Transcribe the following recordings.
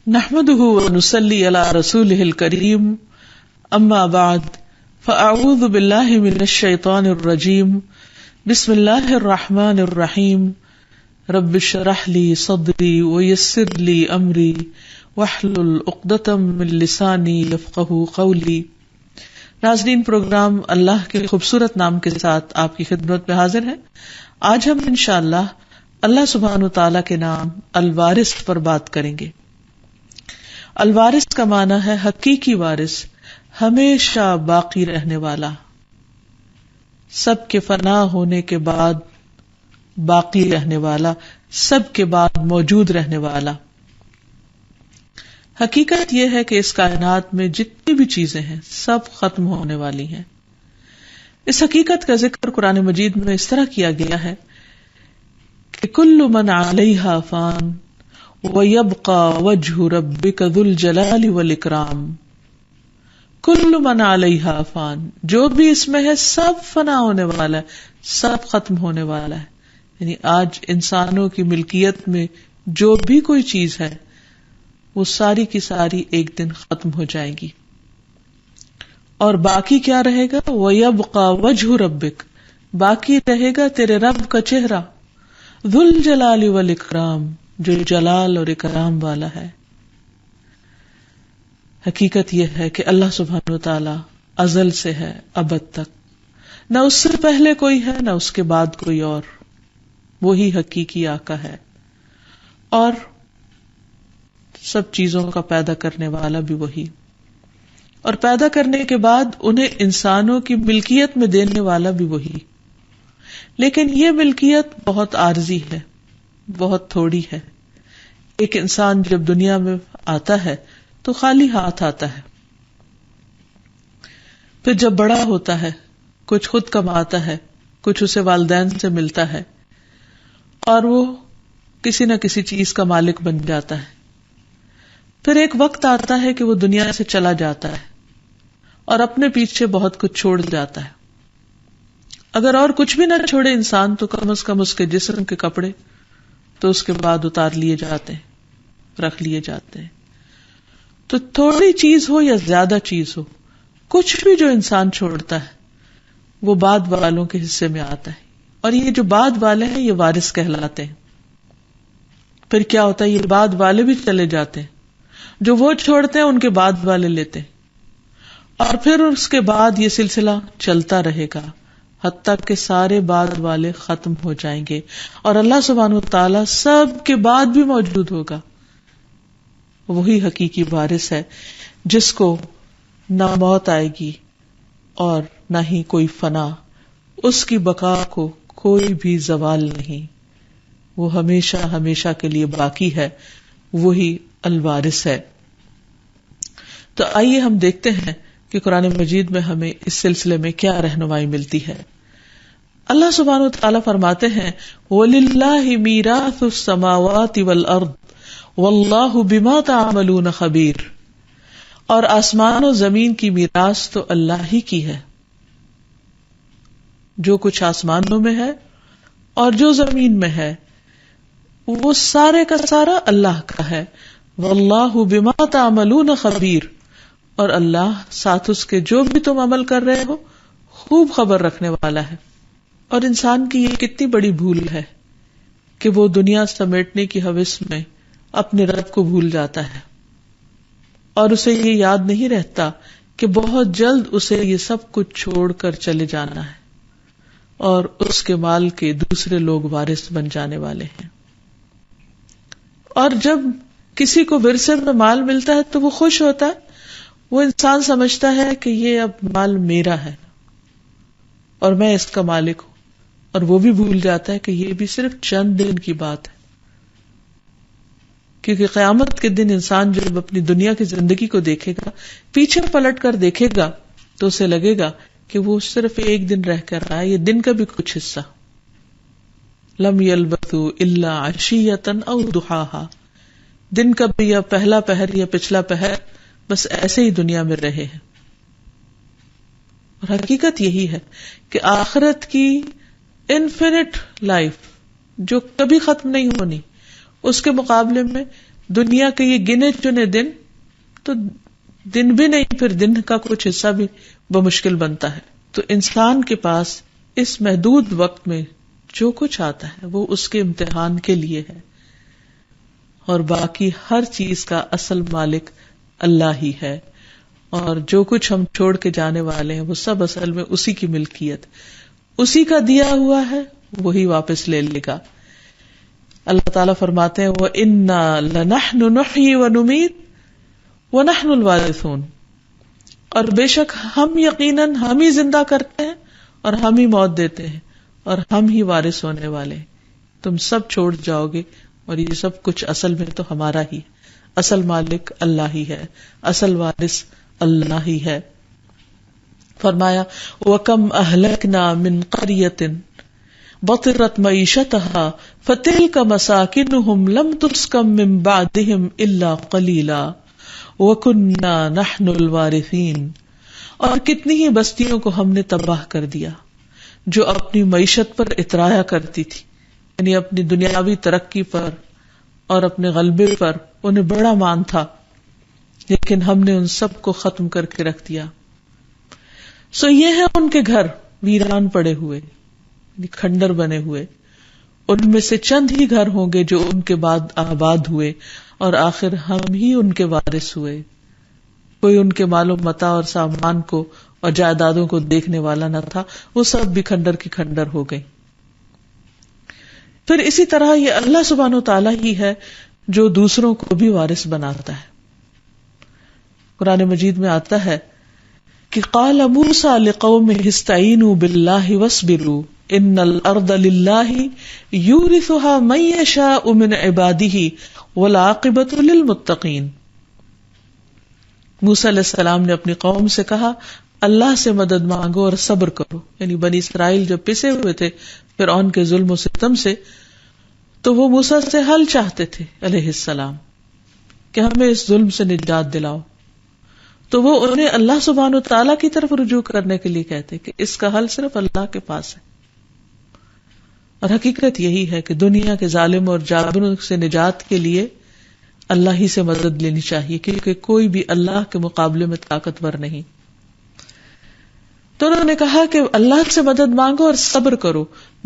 نحمده ونصلي على رسوله الكريم اما بعد فاعوذ بالله من الشيطان الرجيم بسم الله الرحمن الرحيم رب اشرح لي صدري ويسر لي امري واحلل عقدة من لساني يفقهوا قولي۔ ناظرین، پروگرام اللہ کے خوبصورت نام کے ساتھ آپ کی خدمت میں حاضر ہے۔ آج ہم انشاءاللہ اللہ سبحانہ وتعالی کے نام الوارث پر بات کریں گے۔ الوارث کا معنی ہے حقیقی وارث، ہمیشہ باقی رہنے والا، سب کے فنا ہونے کے بعد باقی رہنے والا، سب کے بعد موجود رہنے والا۔ حقیقت یہ ہے کہ اس کائنات میں جتنی بھی چیزیں ہیں سب ختم ہونے والی ہیں۔ اس حقیقت کا ذکر قرآن مجید میں اس طرح کیا گیا ہے کہ کل من علیہا فان وَيَبْقَى وَجْهُ رَبِّكَ ذُو الْجَلَالِ وَالْإِكْرَامِ۔ کل من علیہا فان، جو بھی اس میں ہے سب فنا ہونے والا ہے، سب ختم ہونے والا ہے۔ یعنی آج انسانوں کی ملکیت میں جو بھی کوئی چیز ہے وہ ساری کی ساری ایک دن ختم ہو جائے گی، اور باقی کیا رہے گا؟ وَيَبْقَى وَجْهُ رَبِّكَ، باقی رہے گا تیرے رب کا چہرہ، ذُو الْجَلَالِ وَالْإِكْرَامِ، جو جلال اور اکرام والا ہے۔ حقیقت یہ ہے کہ اللہ سبحانہ وتعالی ازل سے ہے ابد تک، نہ اس سے پہلے کوئی ہے نہ اس کے بعد کوئی اور، وہی حقیقی آقا ہے، اور سب چیزوں کا پیدا کرنے والا بھی وہی، اور پیدا کرنے کے بعد انہیں انسانوں کی ملکیت میں دینے والا بھی وہی۔ لیکن یہ ملکیت بہت عارضی ہے، بہت تھوڑی ہے۔ ایک انسان جب دنیا میں آتا ہے تو خالی ہاتھ آتا ہے، پھر جب بڑا ہوتا ہے کچھ خود کماتا ہے، کچھ اسے والدین سے ملتا ہے، اور وہ کسی نہ کسی چیز کا مالک بن جاتا ہے۔ پھر ایک وقت آتا ہے کہ وہ دنیا سے چلا جاتا ہے اور اپنے پیچھے بہت کچھ چھوڑ جاتا ہے۔ اگر اور کچھ بھی نہ چھوڑے انسان تو کم از کم اس کے جسم کے کپڑے تو اس کے بعد اتار لیے جاتے ہیں، رکھ لیے جاتے ہیں۔ تو تھوڑی چیز ہو یا زیادہ چیز ہو، کچھ بھی جو انسان چھوڑتا ہے وہ بعد والوں کے حصے میں آتا ہے، اور یہ جو بعد والے ہیں یہ وارث کہلاتے ہیں۔ پھر کیا ہوتا ہے؟ یہ بعد والے بھی چلے جاتے ہیں، جو وہ چھوڑتے ہیں ان کے بعد والے لیتے ہیں، اور پھر اس کے بعد یہ سلسلہ چلتا رہے گا حتیٰ کہ سارے بعد والے ختم ہو جائیں گے، اور اللہ سبحانہ وتعالی سب کے بعد بھی موجود ہوگا۔ وہی حقیقی وارث ہے جس کو نہ موت آئے گی اور نہ ہی کوئی فنا، اس کی بقا کو کوئی بھی زوال نہیں، وہ ہمیشہ ہمیشہ کے لیے باقی ہے، وہی الوارث ہے۔ تو آئیے ہم دیکھتے ہیں کہ قرآن مجید میں ہمیں اس سلسلے میں کیا رہنمائی ملتی ہے۔ اللہ سبحانہ وتعالی فرماتے ہیں وَلِلَّهِ مِيرَاثُ السَّمَاوَاتِ وَالْأَرْضِ وَاللَّهُ بِمَا تَعْمَلُونَ خَبِيرٌ، اور آسمان و زمین کی میراث تو اللہ ہی کی ہے، جو کچھ آسمانوں میں ہے اور جو زمین میں ہے وہ سارے کا سارا اللہ کا ہے۔ وَاللَّهُ بِمَا تَعْمَلُونَ خَبِيرٌ، اور اللہ ساتھ اس کے جو بھی تم عمل کر رہے ہو خوب خبر رکھنے والا ہے۔ اور انسان کی یہ کتنی بڑی بھول ہے کہ وہ دنیا سمیٹنے کی ہوس میں اپنے رب کو بھول جاتا ہے، اور اسے یہ یاد نہیں رہتا کہ بہت جلد اسے یہ سب کچھ چھوڑ کر چلے جانا ہے، اور اس کے مال کے دوسرے لوگ وارث بن جانے والے ہیں۔ اور جب کسی کو ورثے میں مال ملتا ہے تو وہ خوش ہوتا ہے، وہ انسان سمجھتا ہے کہ یہ اب مال میرا ہے اور میں اس کا مالک ہوں، اور وہ بھی بھول جاتا ہے کہ یہ بھی صرف چند دن کی بات ہے، کیونکہ قیامت کے دن انسان جب اپنی دنیا کی زندگی کو دیکھے گا، پیچھے پلٹ کر دیکھے گا تو اسے لگے گا کہ وہ صرف ایک دن رہ کر رہا ہے، یہ دن کا بھی کچھ حصہ۔ لم يلبثوا الا عشیۃ او ضحاها، دن کا بھی یا پہلا پہر یا پچھلا پہر، بس ایسے ہی دنیا میں رہے ہیں۔ اور حقیقت یہی ہے کہ آخرت کی انفینٹ لائف جو کبھی ختم نہیں ہونی، اس کے مقابلے میں دنیا کے یہ گنے چنے دن تو دن بھی نہیں، پھر دن کا کچھ حصہ بھی بمشکل بنتا ہے. تو انسان کے پاس اس محدود وقت میں جو کچھ آتا ہے وہ اس کے امتحان کے لیے ہے، اور باقی ہر چیز کا اصل مالک اللہ ہی ہے. اور جو کچھ ہم چھوڑ کے جانے والے ہیں وہ سب اصل میں اسی کی ملکیت، اسی کا دیا ہوا ہے، وہی واپس لے لے گا. اللہ تعالیٰ فرماتے ہیں وَإِنَّا لَنَحْنُ نُحْيِي وَنُمِيتُ وَنَحْنُ الْوَارِثُونَ، اور بے شک ہم یقیناً ہم ہی زندہ کرتے ہیں اور ہم ہی موت دیتے ہیں اور ہم ہی وارث ہونے والے ہیں. تم سب چھوڑ جاؤ گے اور یہ سب کچھ اصل میں تو ہمارا ہی ہے. اصل مالک اللہ ہی ہے، اصل وارث اللہ ہی ہے. فرمایا وَكَمْ أَهْلَكْنَا مِنْ قَرْيَةٍ بَطِرَتْ مَعِيشَتَهَا فَتِلْكَ مَسَاكِنُهُمْ لَمْ تُسْكَنْ مِنْ بَعْدِهِمْ إِلَّا قَلِيلًا وَكُنَّا نَحْنُ الْوَارِثِينَ. اور کتنی ہی بستیوں کو ہم نے تباہ کر دیا جو اپنی معیشت پر اترایا کرتی تھی، یعنی اپنی دنیاوی ترقی پر اور اپنے غلبے پر انہیں بڑا مان تھا، لیکن ہم نے ان سب کو ختم کر کے رکھ دیا. سو یہ ہیں ان کے گھر ویران پڑے ہوئے، کھنڈر بنے ہوئے. ان میں سے چند ہی گھر ہوں گے جو ان کے بعد آباد ہوئے، اور آخر ہم ہی ان کے وارث ہوئے. کوئی ان کے مال و متاع اور سامان کو اور جائیدادوں کو دیکھنے والا نہ تھا، وہ سب بھی کھنڈر کی کھنڈر ہو گئی. پھر اسی طرح یہ اللہ سبحانہ و تعالیٰ ہی ہے جو دوسروں کو بھی وارث بناتا ہے. قرآن مجید میں آتا ہے کہ قال موسیٰ لقومہ استعینوا باللہ واصبروا ان الارض للہ یورثها من یشاء من عبادہ والعاقبۃ للمتقین. موسیٰ علیہ السلام نے اپنی قوم سے کہا اللہ سے مدد مانگو اور صبر کرو. یعنی بنی اسرائیل جب پسے ہوئے تھے فرعون کے ظلم و ستم سے، تو وہ موسیٰ سے حل چاہتے تھے علیہ السلام کہ ہمیں اس ظلم سے نجات دلاؤ. تو وہ انہیں اللہ سبحانہ و تعالیٰ کی طرف رجوع کرنے کے لیے کہتے کہ اس کا حل صرف اللہ کے پاس ہے. اور حقیقت یہی ہے کہ دنیا کے ظالم اور جابروں سے نجات کے لیے اللہ ہی سے مدد لینی چاہیے، کیونکہ کوئی بھی اللہ کے مقابلے میں طاقتور نہیں. تو انہوں نے کہا کہ اللہ سے مدد مانگو اور صبر کرو،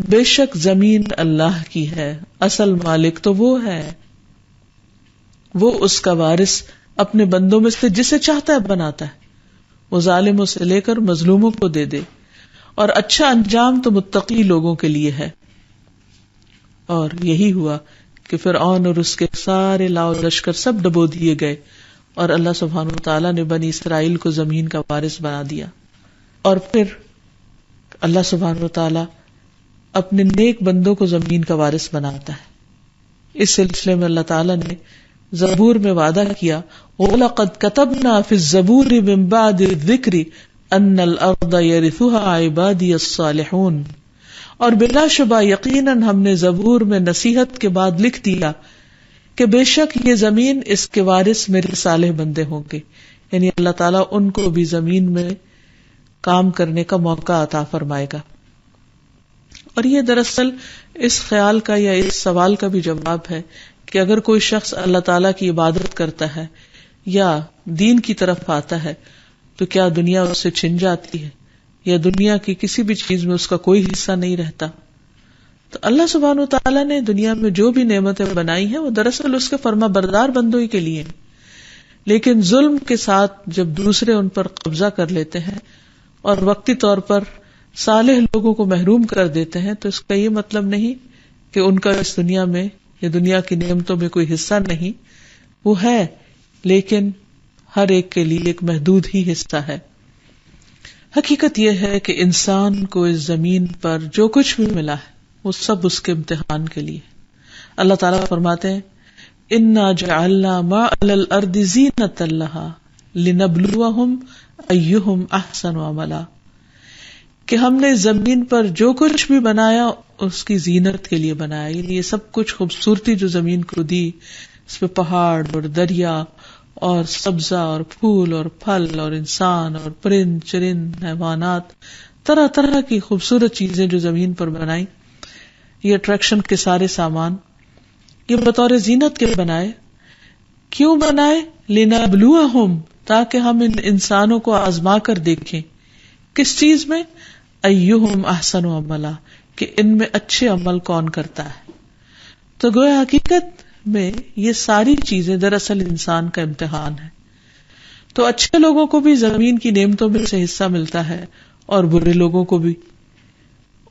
بے شک زمین اللہ کی ہے، اصل مالک تو وہ ہے، وہ اس کا وارث اپنے بندوں میں سے جسے چاہتا ہے بناتا ہے. وہ ظالموں سے لے کر مظلوموں کو دے دے، اور اچھا انجام تو متقی لوگوں کے لیے ہے. اور یہی ہوا کہ فرعون اور اس کے سارے لاؤ لشکر سب ڈبو دیے گئے، اور اللہ سبحانہ وتعالیٰ نے بنی اسرائیل کو زمین کا وارث بنا دیا. اور پھر اللہ سبحانہ وتعالیٰ اپنے نیک بندوں کو زمین کا وارث بناتا ہے. اس سلسلے میں اللہ تعالیٰ نے زبور میں وعدہ کیا وَلَقَدْ كَتَبْنَا فِي الزَّبُورِ مِن بَعْدِ الذِّكْرِ أَنَّ الْأَرْضَ يَرِثُهَا عِبَادِيَ الصَّالِحُونَ. اور بلا شبہ یقیناً ہم نے زبور میں نصیحت کے بعد لکھ دیا کہ بے شک یہ زمین اس کے وارث میرے صالح بندے ہوں گے. یعنی اللہ تعالیٰ ان کو بھی زمین میں کام کرنے کا موقع عطا فرمائے گا. اور یہ دراصل اس خیال کا یا اس سوال کا بھی جواب ہے کہ اگر کوئی شخص اللہ تعالیٰ کی عبادت کرتا ہے یا دین کی طرف آتا ہے تو کیا دنیا اس سے چھن جاتی ہے یا دنیا کی کسی بھی چیز میں اس کا کوئی حصہ نہیں رہتا؟ تو اللہ سبحانہ و تعالیٰ نے دنیا میں جو بھی نعمتیں بنائی ہیں وہ دراصل اس کے فرما بردار بندوں ہی کے لیے، لیکن ظلم کے ساتھ جب دوسرے ان پر قبضہ کر لیتے ہیں اور وقتی طور پر صالح لوگوں کو محروم کر دیتے ہیں تو اس کا یہ مطلب نہیں کہ ان کا اس دنیا میں یا دنیا کی نعمتوں میں کوئی حصہ نہیں، وہ ہے، لیکن ہر ایک کے لیے ایک محدود ہی حصہ ہے. حقیقت یہ ہے کہ انسان کو اس زمین پر جو کچھ بھی ملا ہے وہ سب اس کے امتحان کے لیے. اللہ تعالیٰ فرماتے ہیں اِنَّا جَعَلْنَا مَا عَلَى الْأَرْضِ زِينَةً لَهَا لِنَبْلُوَهُمْ أَيُّهُمْ أَحْسَنُ عَمَلًا. کہ ہم نے زمین پر جو کچھ بھی بنایا اس کی زینت کے لیے بنایا. یعنی یہ سب کچھ خوبصورتی جو زمین کو دی، اس پہ پہاڑ اور دریا اور سبزہ اور پھول اور پھل اور انسان اور پرند چرند حیوانات، طرح طرح کی خوبصورت چیزیں جو زمین پر بنائی، یہ اٹریکشن کے سارے سامان، یہ بطور زینت کے بنائے. کیوں بنائے؟ لنبلوہم، تاکہ ہم ان انسانوں کو آزما کر دیکھیں. کس چیز میں؟ ایہم احسن عملا، کہ ان میں اچھے عمل کون کرتا ہے. تو گویا حقیقت میں یہ ساری چیزیں دراصل انسان کا امتحان ہے. تو اچھے لوگوں کو بھی زمین کی نعمتوں میں سے حصہ ملتا ہے اور برے لوگوں کو بھی.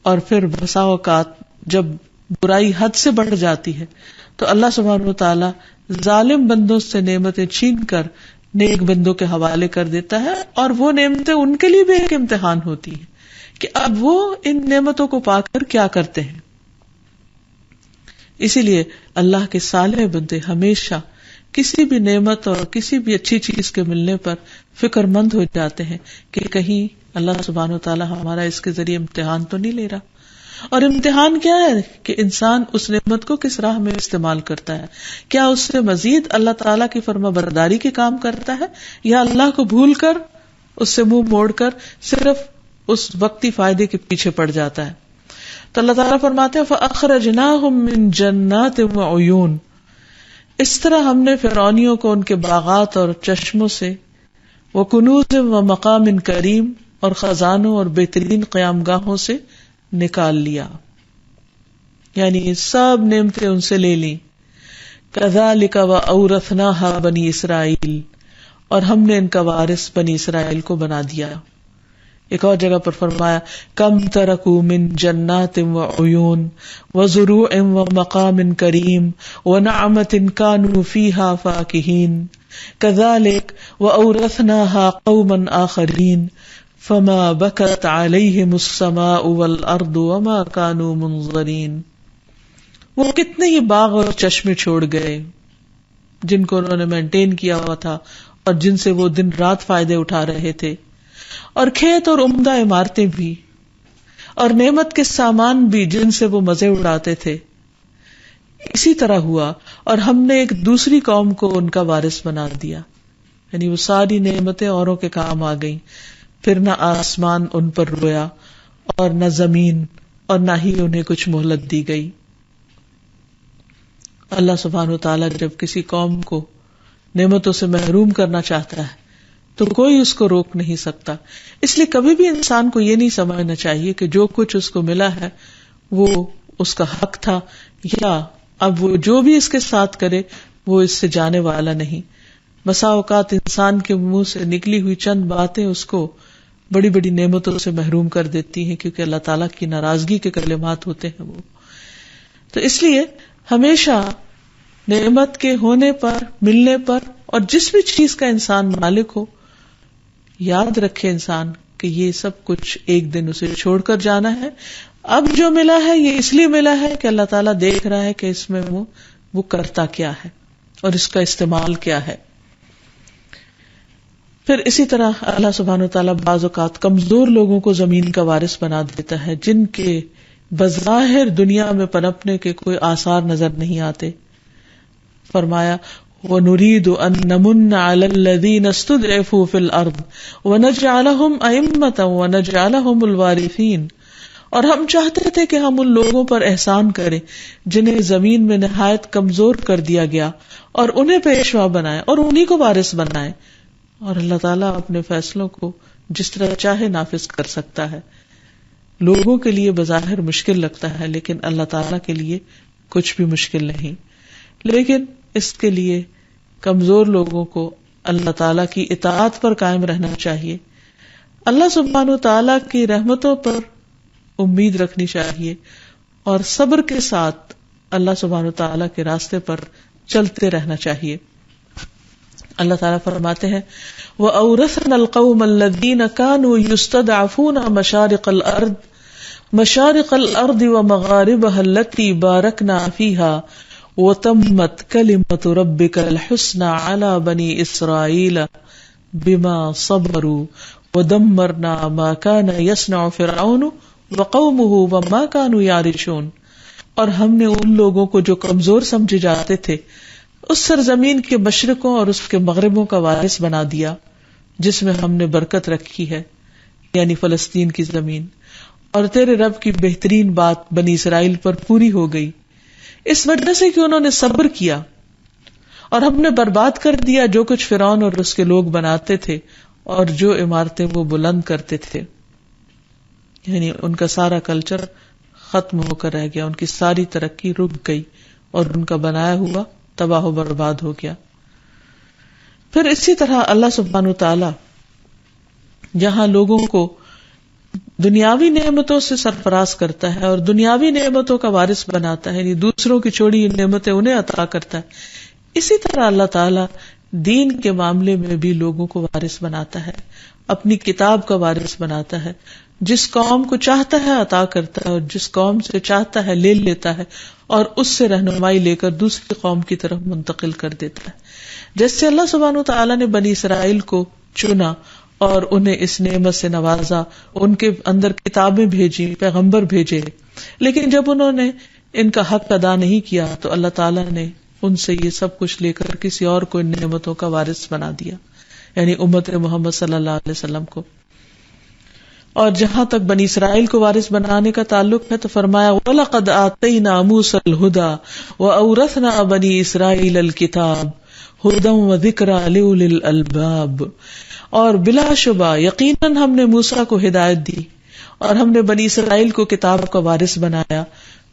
اور پھر بسا اوقات جب برائی حد سے بڑھ جاتی ہے تو اللہ سبحانہ و تعالی ظالم بندوں سے نعمتیں چھین کر نیک بندوں کے حوالے کر دیتا ہے، اور وہ نعمتیں ان کے لیے بھی ایک امتحان ہوتی ہے کہ اب وہ ان نعمتوں کو پا کر کیا کرتے ہیں. اسی لیے اللہ کے صالح بندے ہمیشہ کسی بھی نعمت اور کسی بھی اچھی چیز کے ملنے پر فکر مند ہو جاتے ہیں کہ کہیں اللہ سبحانہ و تعالیٰ ہمارا اس کے ذریعے امتحان تو نہیں لے رہا. اور امتحان کیا ہے کہ انسان اس نعمت کو کس راہ میں استعمال کرتا ہے. کیا اس سے مزید اللہ تعالیٰ کی فرما برداری کے کام کرتا ہے، یا اللہ کو بھول کر اس سے منہ موڑ کر صرف اس وقتی فائدے کے پیچھے پڑ جاتا ہے. تو اللہ تعالیٰ فرماتے ہیں فَأَخْرَجْنَاهُمْ مِنْ جَنَّاتٍ وَعُيُونٍ، اس طرح ہم نے فرعونیوں کو ان کے باغات اور چشموں سے، وَكُنُوزٍ وَمَقَامٍ کریم، اور خزانوں اور بہترین قیام گاہوں سے نکال لیا، یعنی سب نعمتیں ان سے لے لیں. كَذَلِكَ وَأَوْرَثْنَاهَا بَنِي إِسْرَائِيل، اور ہم نے ان کا وارث بنی اسرائیل کو بنا دیا. ایک اور جگہ پر فرمایا کم ترکوا من جنات وعیون وزروع ومقام کریم ونعمت كانوا فيها فاكهين كذلك وأورثناها قوما آخرين فما بكت عليهم السماء والأرض وما كانوا منظرين. وہ کتنے ہی باغ اور چشمے چھوڑ گئے جن کو انہوں نے مینٹین کیا ہوا تھا اور جن سے وہ دن رات فائدے اٹھا رہے تھے، اور کھیت اور عمدہ عمارتیں بھی، اور نعمت کے سامان بھی جن سے وہ مزے اڑاتے تھے. اسی طرح ہوا اور ہم نے ایک دوسری قوم کو ان کا وارث بنا دیا، یعنی وہ ساری نعمتیں اوروں کے کام آ گئیں. پھر نہ آسمان ان پر رویا اور نہ زمین، اور نہ ہی انہیں کچھ مہلت دی گئی. اللہ سبحانہ وتعالی جب کسی قوم کو نعمتوں سے محروم کرنا چاہتا ہے تو کوئی اس کو روک نہیں سکتا. اس لیے کبھی بھی انسان کو یہ نہیں سمجھنا چاہیے کہ جو کچھ اس کو ملا ہے وہ اس کا حق تھا، یا اب وہ جو بھی اس کے ساتھ کرے وہ اس سے جانے والا نہیں. بسا اوقات انسان کے منہ سے نکلی ہوئی چند باتیں اس کو بڑی بڑی نعمتوں سے محروم کر دیتی ہیں، کیونکہ اللہ تعالیٰ کی ناراضگی کے کلمات ہوتے ہیں وہ. تو اس لیے ہمیشہ نعمت کے ہونے پر، ملنے پر، اور جس بھی چیز کا انسان مالک ہو، یاد رکھے انسان کہ یہ سب کچھ ایک دن اسے چھوڑ کر جانا ہے. اب جو ملا ہے یہ اس لیے ملا ہے کہ اللہ تعالیٰ دیکھ رہا ہے کہ اس میں وہ کرتا کیا ہے اور اس کا استعمال کیا ہے. پھر اسی طرح اللہ سبحانہ وتعالیٰ بعض اوقات کمزور لوگوں کو زمین کا وارث بنا دیتا ہے جن کے بظاہر دنیا میں پنپنے کے کوئی آثار نظر نہیں آتے. فرمایا وَنُرِيدُ أَن نَّمُنَّ عَلَى الَّذِينَ اسْتُضْعِفُوا فِي الْأَرْضِ وَنَجْعَلَهُمْ أَئِمَّةً وَنَجْعَلَهُمُ الْوَارِثِينَ، اور ہم چاہتے تھے کہ ہم ان لوگوں پر احسان کریں جنہیں زمین میں نہایت کمزور کر دیا گیا اور انہیں پیشوا بنائے اور انہی کو وارث بنائے. اور اللہ تعالیٰ اپنے فیصلوں کو جس طرح چاہے نافذ کر سکتا ہے. لوگوں کے لیے بظاہر مشکل لگتا ہے لیکن اللہ تعالیٰ کے لیے کچھ بھی مشکل نہیں. لیکن اس کے لیے کمزور لوگوں کو اللہ تعالیٰ کی اطاعت پر قائم رہنا چاہیے، اللہ سبحانہ وتعالیٰ کی رحمتوں پر امید رکھنی چاہیے، اور صبر کے ساتھ اللہ سبحانہ وتعالیٰ کے راستے پر چلتے رہنا چاہیے. اللہ تعالیٰ فرماتے ہیں وَأَوْرَثْنَا الْقَوْمَ الَّذِينَ كَانُوا يُسْتَضْعَفُونَ مَشَارِقَ الْأَرْضِ وَمَغَارِبَهَا الَّتِي بَارَكْنَا فِيهَا وَتَمَّتْ كَلِمَةُ رَبِّكَ الْحُسْنَى عَلَى بَنِي إِسْرَائِيلَ بِمَا صَبَرُوا وَدَمَّرْنَا مَا كَانَ يَصْنَعُ فِرْعَوْنُ وَقَوْمُهُ وَمَا كَانُوا يَعْرِشُونَ، اور ہم نے ان لوگوں کو جو کمزور سمجھے جاتے تھے اس سرزمین کے مشرقوں اور اس کے مغربوں کا وارث بنا دیا جس میں ہم نے برکت رکھی ہے، یعنی فلسطین کی زمین. اور تیرے رب کی بہترین بات بنی اسرائیل پر پوری ہو گئی اس وجہ سے کہ انہوں نے صبر کیا اور ہم نے برباد کر دیا جو کچھ فرعون اور اس کے لوگ بناتے تھے اور جو عمارتیں وہ بلند کرتے تھے. یعنی ان کا سارا کلچر ختم ہو کر رہ گیا، ان کی ساری ترقی رک گئی اور ان کا بنایا ہوا تباہ و برباد ہو گیا. پھر اسی طرح اللہ سبحانہ وتعالی جہاں لوگوں کو دنیاوی نعمتوں سے سرفراز کرتا ہے اور دنیاوی نعمتوں کا وارث بناتا ہے، یعنی دوسروں کی چھوڑی نعمتیں انہیں عطا کرتا ہے، اسی طرح اللہ تعالی دین کے معاملے میں بھی لوگوں کو وارث بناتا ہے، اپنی کتاب کا وارث بناتا ہے. جس قوم کو چاہتا ہے عطا کرتا ہے اور جس قوم سے چاہتا ہے لے لیتا ہے اور اس سے رہنمائی لے کر دوسری قوم کی طرف منتقل کر دیتا ہے. جیسے اللہ سبحانہ وتعالی نے بنی اسرائیل کو چنا اور انہیں اس نعمت سے نوازا، ان کے اندر کتابیں بھیجی، پیغمبر بھیجے، لیکن جب انہوں نے ان کا حق ادا نہیں کیا تو اللہ تعالیٰ نے ان سے یہ سب کچھ لے کر کسی اور کو ان نعمتوں کا وارث بنا دیا، یعنی امت محمد صلی اللہ علیہ وسلم کو. اور جہاں تک بنی اسرائیل کو وارث بنانے کا تعلق ہے تو فرمایا وَلَقَدْ آتَيْنَا مُوسَى الْهُدَى وَأَوْرَثْنَا بَنِي إِسْرَائِيلَ الْكِتَابَ هُدًى وَذِكْرًى لِأُولِي الْأَلْبَابِ. اور بلا شبہ یقیناً ہم نے موسیٰ کو ہدایت دی اور ہم نے بنی اسرائیل کو کتاب کا وارث بنایا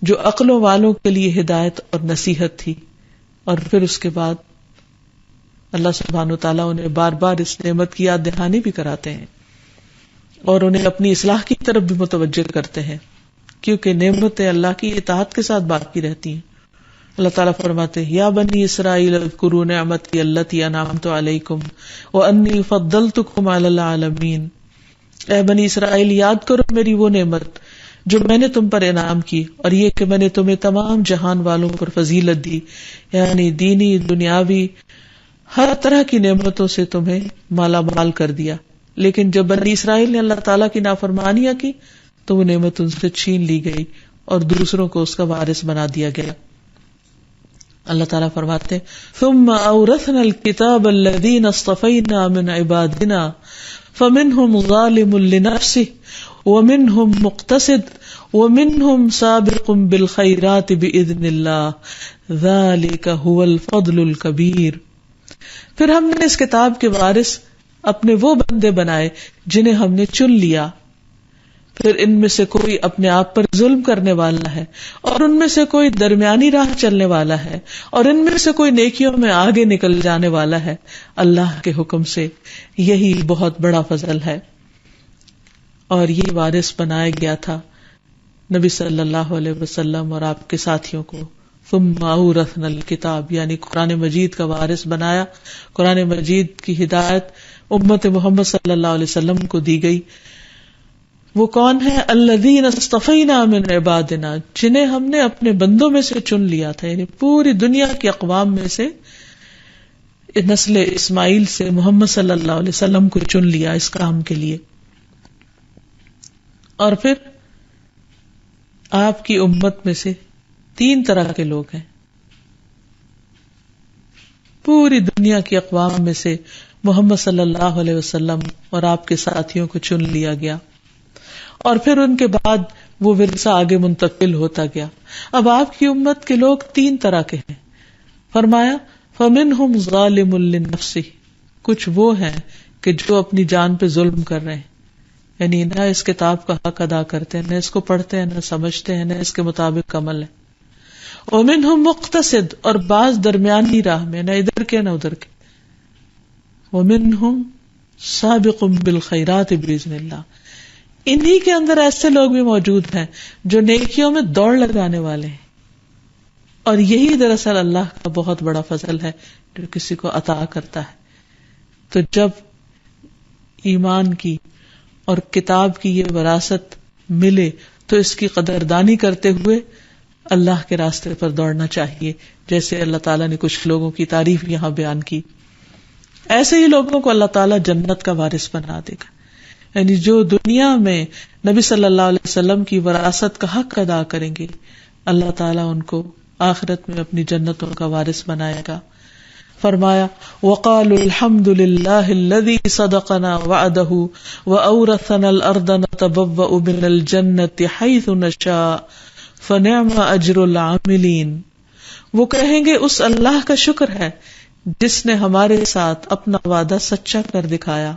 جو عقلوں والوں کے لیے ہدایت اور نصیحت تھی. اور پھر اس کے بعد اللہ سبحانہ وتعالیٰ انہیں بار بار اس نعمت کی یاد دہانی بھی کراتے ہیں اور انہیں اپنی اصلاح کی طرف بھی متوجہ کرتے ہیں، کیونکہ نعمتیں اللہ کی اطاعت کے ساتھ باقی رہتی ہیں. اللہ تعالیٰ فرماتے ہیں یا بنی اسرائیل اذکروا نعمتی التی انعمت علیکم وانی فضلتکم علی العالمین. اے بنی اسرائیل یاد کرو میری وہ نعمت جو میں نے تم پر انعام کی اور یہ کہ میں نے تمہیں تمام جہان والوں پر فضیلت دی، یعنی دینی دنیاوی ہر طرح کی نعمتوں سے تمہیں مالا مال کر دیا. لیکن جب بنی اسرائیل نے اللہ تعالیٰ کی نافرمانیاں کی تو وہ نعمت ان سے چھین لی گئی اور دوسروں کو اس کا وارث بنا دیا گیا. اللہ تعالیٰ فرماتے ہیں ثم اورثنا الكتاب الذين اصطفينا من عبادنا فمنهم ظالم لنفسه ومنهم مقتصد ومنهم سابق بالخيرات بإذن الله ذلك هو الفضل الكبير. پھر ہم نے اس کتاب کے وارث اپنے وہ بندے بنائے جنہیں ہم نے چن لیا، پھر ان میں سے کوئی اپنے آپ پر ظلم کرنے والا ہے اور ان میں سے کوئی درمیانی راہ چلنے والا ہے اور ان میں سے کوئی نیکیوں میں آگے نکل جانے والا ہے. اللہ کے حکم سے یہی بہت بڑا فضل ہے. اور یہ وارث بنایا گیا تھا نبی صلی اللہ علیہ وسلم اور آپ کے ساتھیوں کو. ثم اورثنا الکتاب یعنی قرآن مجید کا وارث بنایا. قرآن مجید کی ہدایت امت محمد صلی اللہ علیہ وسلم کو دی گئی. وہ کون ہے؟ الذین اصطفینا من عبادنا، جنہیں ہم نے اپنے بندوں میں سے چن لیا تھا، یعنی پوری دنیا کی اقوام میں سے نسل اسماعیل سے محمد صلی اللہ علیہ وسلم کو چن لیا اس کام کے لیے. اور پھر آپ کی امت میں سے 3 طرح کے لوگ ہیں. پوری دنیا کی اقوام میں سے محمد صلی اللہ علیہ وسلم اور آپ کے ساتھیوں کو چن لیا گیا اور پھر ان کے بعد وہ ورثہ آگے منتقل ہوتا گیا. اب آپ کی امت کے لوگ 3 طرح کے ہیں. فرمایا فَمِنْهُمْ ظَالِمٌ لِّنَفْسِهِ، کچھ وہ ہیں کہ جو اپنی جان پہ ظلم کر رہے ہیں، یعنی نہ اس کتاب کا حق ادا کرتے ہیں، نہ اس کو پڑھتے ہیں، نہ سمجھتے ہیں، نہ اس کے مطابق عمل ہے. وَمِنْهُمْ مُقْتَصِد، اور بعض درمیانی راہ میں، نہ ادھر کے نہ ادھر کے. وَمِنْهُمْ سَابِقٌ بِالْخَيْرَاتِ بِإِذْنِ اللَّهِ، انہی کے اندر ایسے لوگ بھی موجود ہیں جو نیکیوں میں دوڑ لگانے والے ہیں. اور یہی دراصل اللہ کا بہت بڑا فضل ہے جو کسی کو عطا کرتا ہے. تو جب ایمان کی اور کتاب کی یہ وراثت ملے تو اس کی قدردانی کرتے ہوئے اللہ کے راستے پر دوڑنا چاہیے، جیسے اللہ تعالیٰ نے کچھ لوگوں کی تعریف یہاں بیان کی. ایسے ہی لوگوں کو اللہ تعالیٰ جنت کا وارث بنا دے گا، یعنی جو دنیا میں نبی صلی اللہ علیہ وسلم کی وراثت کا حق ادا کریں گے، اللہ تعالیٰ ان کو آخرت میں اپنی جنتوں کا وارث بنائے گا. فرمایا وَقَالُوا الْحَمْدُ لِلَّهِ الَّذِي صَدَقَنَا وَعْدَهُ وَأَوْرَثَنَا الْأَرْضَ نَتَبَوَّأُ مِنَ الْجَنَّةِ حَيْثُ نَشَاءُ فَنِعْمَ أَجْرُ الْعَامِلِينَ. وہ کہیں گے اس اللہ کا شکر ہے جس نے ہمارے ساتھ اپنا وعدہ سچا کر دکھایا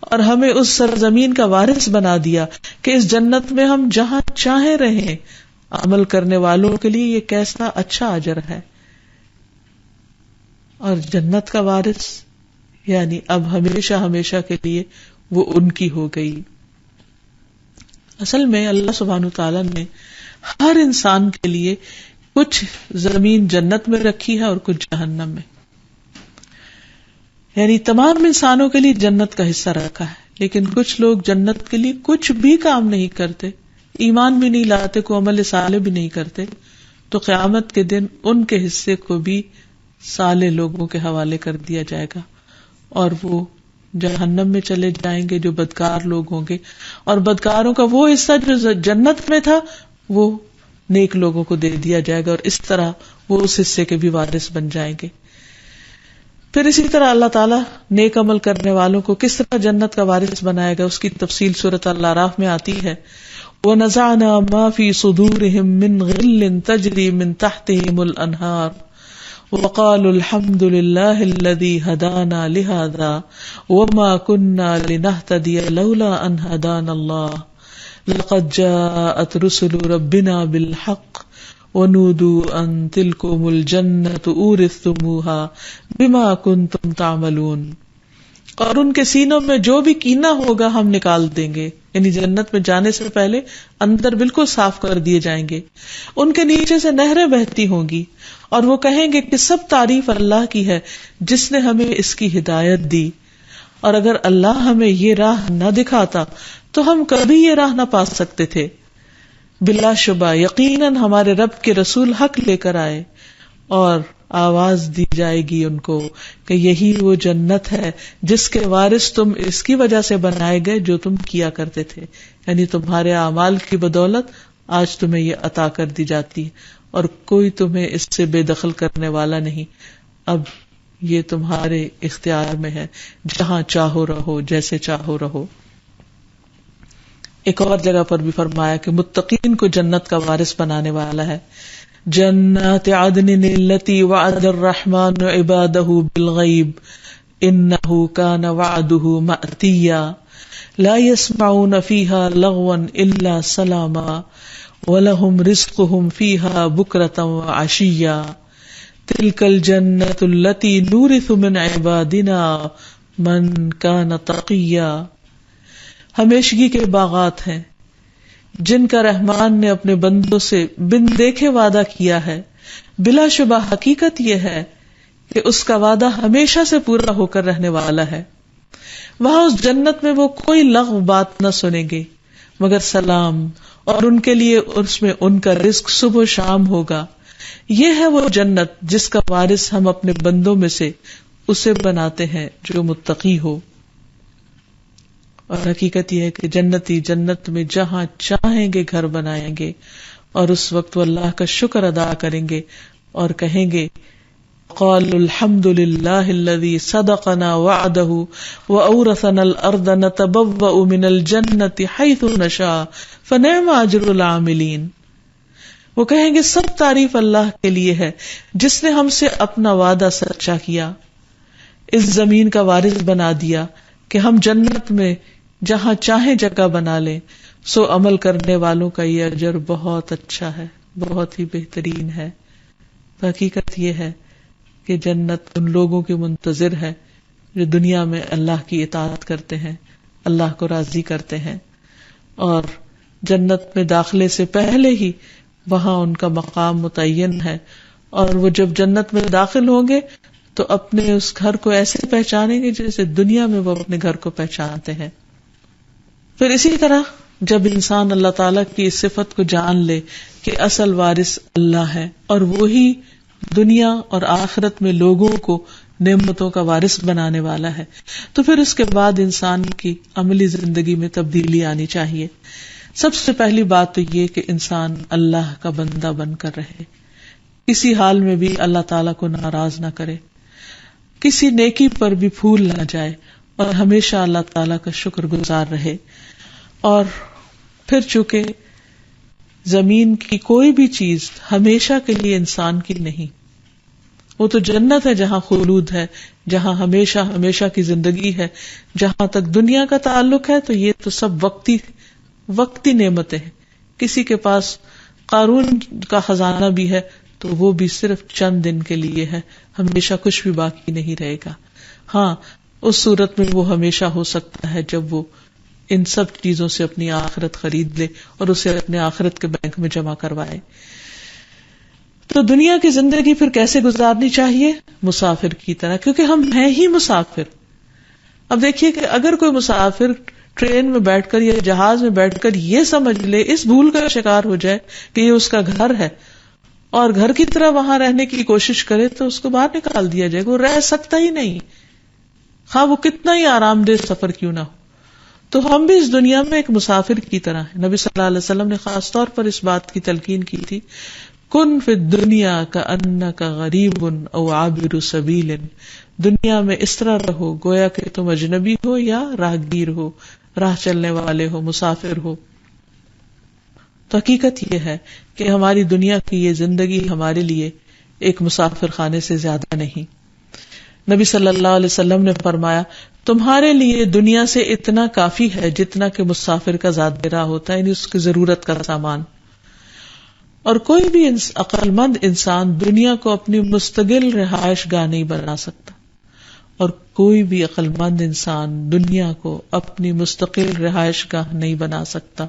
اور ہمیں اس سرزمین کا وارث بنا دیا کہ اس جنت میں ہم جہاں چاہیں رہیں. عمل کرنے والوں کے لیے یہ کیسا اچھا اجر ہے. اور جنت کا وارث یعنی اب ہمیشہ ہمیشہ کے لیے وہ ان کی ہو گئی. اصل میں اللہ سبحانہ تعالیٰ نے ہر انسان کے لیے کچھ زمین جنت میں رکھی ہے اور کچھ جہنم میں. یعنی تمام انسانوں کے لیے جنت کا حصہ رکھا ہے، لیکن کچھ لوگ جنت کے لیے کچھ بھی کام نہیں کرتے، ایمان بھی نہیں لاتے، کوئی عمل صالح بھی نہیں کرتے، تو قیامت کے دن ان کے حصے کو بھی صالح لوگوں کے حوالے کر دیا جائے گا اور وہ جہنم میں چلے جائیں گے جو بدکار لوگ ہوں گے، اور بدکاروں کا وہ حصہ جو جنت میں تھا وہ نیک لوگوں کو دے دیا جائے گا، اور اس طرح وہ اس حصے کے بھی وارث بن جائیں گے. پھر اسی طرح اللہ تعالیٰ نیک عمل کرنے والوں کو کس طرح جنت کا وارث بنائے گا اس کی تفصیل سورۃ الاعراف میں آتی ہے. وَنَزَعْنَا مَا فِي صُدُورِهِم مِّن غِلٍّ تَجْرِي مِن تَحْتِهِمُ الْأَنْهَارُ وَقَالُوا الْحَمْدُ لِلَّهِ الَّذِي هَدَانَا لِهَذَا وَمَا كُنَّا لِنَهْتَدِيَ لَوْلَا أَنْ هَدَانَا اللَّهُ لَقَدْ جَاءَتْ رُسُلُ رَبِّنَا بِالْحَقِّ وَنُودُوا أَن تِلْكُمُ الْجَنَّةُ أُورِثْتُمُوهَا بِمَا كُنتُمْ تَعْمَلُونَ. اور ان کے سینوں میں جو بھی کینہ ہوگا ہم نکال دیں گے، یعنی جنت میں جانے سے پہلے اندر بالکل صاف کر دیے جائیں گے. ان کے نیچے سے نہریں بہتی ہوں گی اور وہ کہیں گے کہ سب تعریف اللہ کی ہے جس نے ہمیں اس کی ہدایت دی، اور اگر اللہ ہمیں یہ راہ نہ دکھاتا تو ہم کبھی یہ راہ نہ پا سکتے تھے. بلا شبہ یقیناً ہمارے رب کے رسول حق لے کر آئے، اور آواز دی جائے گی ان کو کہ یہی وہ جنت ہے جس کے وارث تم اس کی وجہ سے بنائے گئے جو تم کیا کرتے تھے. یعنی تمہارے اعمال کی بدولت آج تمہیں یہ عطا کر دی جاتی ہے اور کوئی تمہیں اس سے بے دخل کرنے والا نہیں. اب یہ تمہارے اختیار میں ہے، جہاں چاہو رہو، جیسے چاہو رہو. ایک اور جگہ پر بھی فرمایا کہ متقین کو جنت کا وارث بنانے والا ہے. جنات عدن التي وعد الرحمن عباده بالغیب انه كان وعده مأتیا لا يسمعون فيها لغوا الا سلاما ولهم رزقهم فيها بكرة وعشيا تلك الجنة التي نورث من عبادنا من كان تقيا. ہمیشگی کے باغات ہیں جن کا رحمان نے اپنے بندوں سے بن دیکھے وعدہ کیا ہے. بلا شبہ حقیقت یہ ہے کہ اس کا وعدہ ہمیشہ سے پورا ہو کر رہنے والا ہے. وہاں اس جنت میں وہ کوئی لغو بات نہ سنیں گے مگر سلام، اور ان کے لیے اس میں ان کا رزق صبح و شام ہوگا. یہ ہے وہ جنت جس کا وارث ہم اپنے بندوں میں سے اسے بناتے ہیں جو متقی ہو. اور حقیقت یہ ہے کہ جنتی جنت میں جہاں چاہیں گے گھر بنائیں گے، اور اس وقت وہ اللہ کا شکر ادا کریں گے اور کہیں گے قالوا الحمد للہ الذی صدقنا وعدہ وأورثنا الارض نتبوأ من الجنۃ حیث نشاء فنعم اجر العاملین. وہ کہیں گے سب تعریف اللہ کے لیے ہے جس نے ہم سے اپنا وعدہ سچا کیا، اس زمین کا وارث بنا دیا کہ ہم جنت میں جہاں چاہیں جگہ بنا لیں. سو عمل کرنے والوں کا یہ اجر بہت اچھا ہے، بہت ہی بہترین ہے. حقیقت یہ ہے کہ جنت ان لوگوں کے منتظر ہے جو دنیا میں اللہ کی اطاعت کرتے ہیں، اللہ کو راضی کرتے ہیں، اور جنت میں داخلے سے پہلے ہی وہاں ان کا مقام متعین ہے. اور وہ جب جنت میں داخل ہوں گے تو اپنے اس گھر کو ایسے پہچانیں گے جیسے دنیا میں وہ اپنے گھر کو پہچانتے ہیں. پھر اسی طرح جب انسان اللہ تعالیٰ کی اس صفت کو جان لے کہ اصل وارث اللہ ہے اور وہی دنیا اور آخرت میں لوگوں کو نعمتوں کا وارث بنانے والا ہے، تو پھر اس کے بعد انسان کی عملی زندگی میں تبدیلی آنی چاہیے. سب سے پہلی بات تو یہ کہ انسان اللہ کا بندہ بن کر رہے، کسی حال میں بھی اللہ تعالیٰ کو ناراض نہ کرے، کسی نیکی پر بھی پھول نہ جائے، اور ہمیشہ اللہ تعالیٰ کا شکر گزار رہے. اور پھر چونکہ زمین کی کوئی بھی چیز ہمیشہ کے لیے انسان کی نہیں، وہ تو جنت ہے جہاں خلود ہے، جہاں ہمیشہ ہمیشہ کی زندگی ہے. جہاں تک دنیا کا تعلق ہے تو یہ تو سب وقتی نعمتیں ہیں. کسی کے پاس قارون کا خزانہ بھی ہے تو وہ بھی صرف چند دن کے لیے ہے، ہمیشہ کچھ بھی باقی نہیں رہے گا. ہاں اس صورت میں وہ ہمیشہ ہو سکتا ہے جب وہ ان سب چیزوں سے اپنی آخرت خرید لے اور اسے اپنے آخرت کے بینک میں جمع کروائے. تو دنیا کی زندگی پھر کیسے گزارنی چاہیے؟ مسافر کی طرح، کیونکہ ہم ہیں ہی مسافر. اب دیکھیے کہ اگر کوئی مسافر ٹرین میں بیٹھ کر یا جہاز میں بیٹھ کر یہ سمجھ لے، اس بھول کا شکار ہو جائے کہ یہ اس کا گھر ہے اور گھر کی طرح وہاں رہنے کی کوشش کرے تو اس کو باہر نکال دیا جائے گا. وہ رہ سکتا ہی نہیں، خواہ وہ کتنا ہی آرام دہ سفر کیوں نہ ہو. تو ہم بھی اس دنیا میں ایک مسافر کی طرح ہیں. نبی صلی اللہ علیہ وسلم نے خاص طور پر اس بات کی تلقین کی تھی، کن فی الدنیا کأنک غریب او عابر سبیل. دنیا میں اس طرح رہو گویا کہ تم اجنبی ہو یا راہگیر ہو، راہ چلنے والے ہو، مسافر ہو. تو حقیقت یہ ہے کہ ہماری دنیا کی یہ زندگی ہمارے لیے ایک مسافر خانے سے زیادہ نہیں. نبی صلی اللہ علیہ وسلم نے فرمایا، تمہارے لیے دنیا سے اتنا کافی ہے جتنا کہ مسافر کا زاد راہ ہوتا ہے، یعنی اس کی ضرورت کا سامان. اور کوئی بھی عقل مند انسان دنیا کو اپنی مستقل رہائش گاہ نہیں بنا سکتا، اور کوئی بھی عقل مند انسان دنیا کو اپنی مستقل رہائش گاہ نہیں بنا سکتا.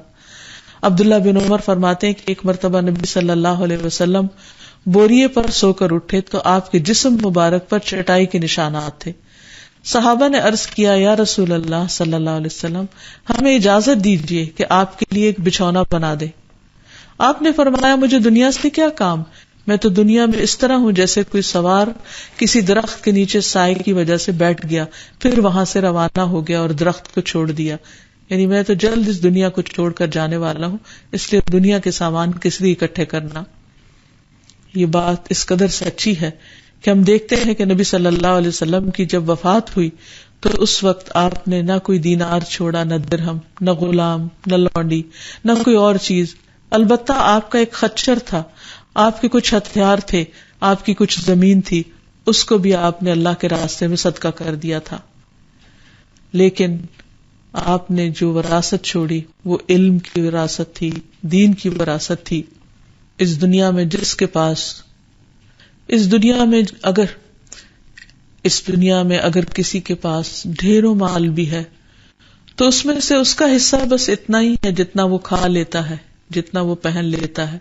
عبداللہ بن عمر فرماتے ہیں کہ ایک مرتبہ نبی صلی اللہ علیہ وسلم بوریے پر سو کر اٹھے تو آپ کے جسم مبارک پر چٹائی کے نشانات تھے. صحابہ نے عرض کیا، یا رسول اللہ صلی اللہ علیہ وسلم، ہمیں اجازت دیجیے کہ آپ کے لیے ایک بچھونا بنا دے. آپ نے فرمایا، مجھے دنیا سے کیا کام، میں تو دنیا میں اس طرح ہوں جیسے کوئی سوار کسی درخت کے نیچے سائے کی وجہ سے بیٹھ گیا، پھر وہاں سے روانہ ہو گیا اور درخت کو چھوڑ دیا. یعنی میں تو جلد اس دنیا کو چھوڑ کر جانے والا ہوں، اس لیے دنیا کے سامان کس لیے اکٹھے کرنا. یہ بات اس قدر سچی ہے کہ ہم دیکھتے ہیں کہ نبی صلی اللہ علیہ وسلم کی جب وفات ہوئی تو اس وقت آپ نے نہ کوئی دینار چھوڑا، نہ درہم، نہ غلام، نہ لونڈی، نہ کوئی اور چیز. البتہ آپ کا ایک خچر تھا، آپ کے کچھ ہتھیار تھے، آپ کی کچھ زمین تھی، اس کو بھی آپ نے اللہ کے راستے میں صدقہ کر دیا تھا. لیکن آپ نے جو وراثت چھوڑی وہ علم کی وراثت تھی، دین کی وراثت تھی. اس دنیا میں جس کے پاس اس دنیا میں اگر کسی کے پاس ڈھیروں مال بھی ہے تو اس میں سے اس کا حصہ بس اتنا ہی ہے جتنا وہ کھا لیتا ہے، جتنا وہ پہن لیتا ہے،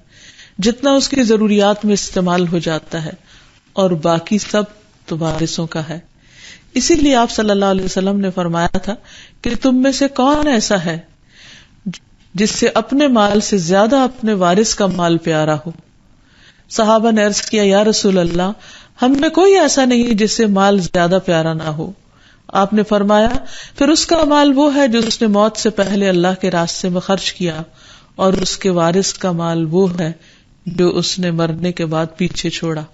جتنا اس کی ضروریات میں استعمال ہو جاتا ہے، اور باقی سب تو وارثوں کا ہے. اسی لیے آپ صلی اللہ علیہ وسلم نے فرمایا تھا کہ تم میں سے کون ایسا ہے جس سے اپنے مال سے زیادہ اپنے وارث کا مال پیارا ہو. صحابہ نے عرض کیا، یا رسول اللہ، ہم میں کوئی ایسا نہیں جس سے مال زیادہ پیارا نہ ہو. آپ نے فرمایا، پھر اس کا مال وہ ہے جو اس نے موت سے پہلے اللہ کے راستے میں خرچ کیا، اور اس کے وارث کا مال وہ ہے جو اس نے مرنے کے بعد پیچھے چھوڑا.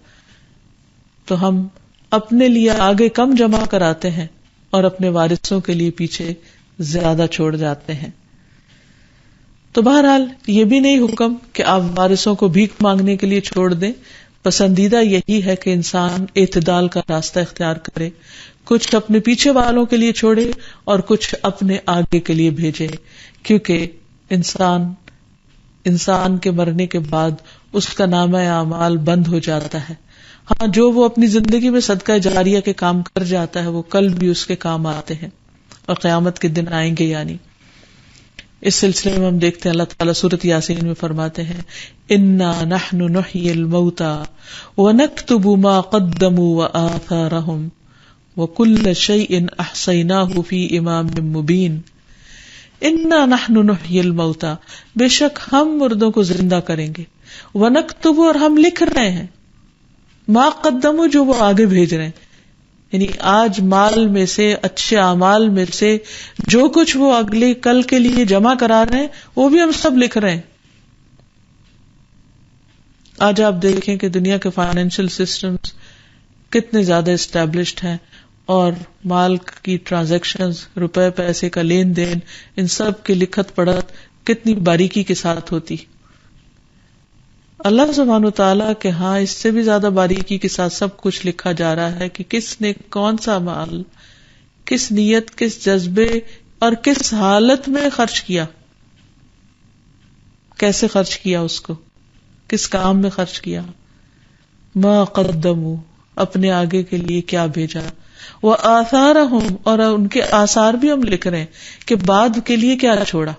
تو ہم اپنے لیے آگے کم جمع کراتے ہیں اور اپنے وارثوں کے لیے پیچھے زیادہ چھوڑ جاتے ہیں. تو بہرحال یہ بھی نہیں حکم کہ آپ وارثوں کو بھیک مانگنے کے لیے چھوڑ دیں. پسندیدہ یہی ہے کہ انسان اعتدال کا راستہ اختیار کرے، کچھ اپنے پیچھے والوں کے لیے چھوڑے اور کچھ اپنے آگے کے لیے بھیجے، کیونکہ انسان کے مرنے کے بعد اس کا نامہ اعمال بند ہو جاتا ہے. ہاں، جو وہ اپنی زندگی میں صدقہ جاریہ کے کام کر جاتا ہے وہ کل بھی اس کے کام آتے ہیں اور قیامت کے دن آئیں گے. یعنی اس سلسلے میں ہم دیکھتے ہیں اللہ تعالیٰ سورۃ یاسین میں فرماتے ہیں، انا نحن نحیی الموتى ونکتب ما قدموا وآثارهم وکل شیء احصیناہ فی امام مبین. انا نحن نحیی الموتى، بے شک ہم مردوں کو زندہ کریں گے، ونکتب، اور ہم لکھ رہے ہیں، ما قدموا، جو وہ آگے بھیج رہے ہیں. یعنی آج مال میں سے، اچھے اعمال میں سے جو کچھ وہ اگلے کل کے لیے جمع کرا رہے ہیں وہ بھی ہم سب لکھ رہے ہیں. آج آپ دیکھیں کہ دنیا کے فائنینشیل سسٹمز کتنے زیادہ اسٹیبلشڈ ہیں، اور مال کی ٹرانزیکشنز، روپے پیسے کا لین دین، ان سب کی لکھت پڑھت کتنی باریکی کے ساتھ ہوتی. اللہ سبحانہ وتعالیٰ کے ہاں اس سے بھی زیادہ باریکی کے ساتھ سب کچھ لکھا جا رہا ہے کہ کس نے کون سا مال کس نیت کس جذبے اور کس حالت میں خرچ کیا، کیسے خرچ کیا، اس کو کس کام میں خرچ کیا، ما قدموا اپنے آگے کے لیے کیا بھیجا، وآثارہم اور ان کے آثار بھی ہم لکھ رہے ہیں کہ بعد کے لیے کیا چھوڑا،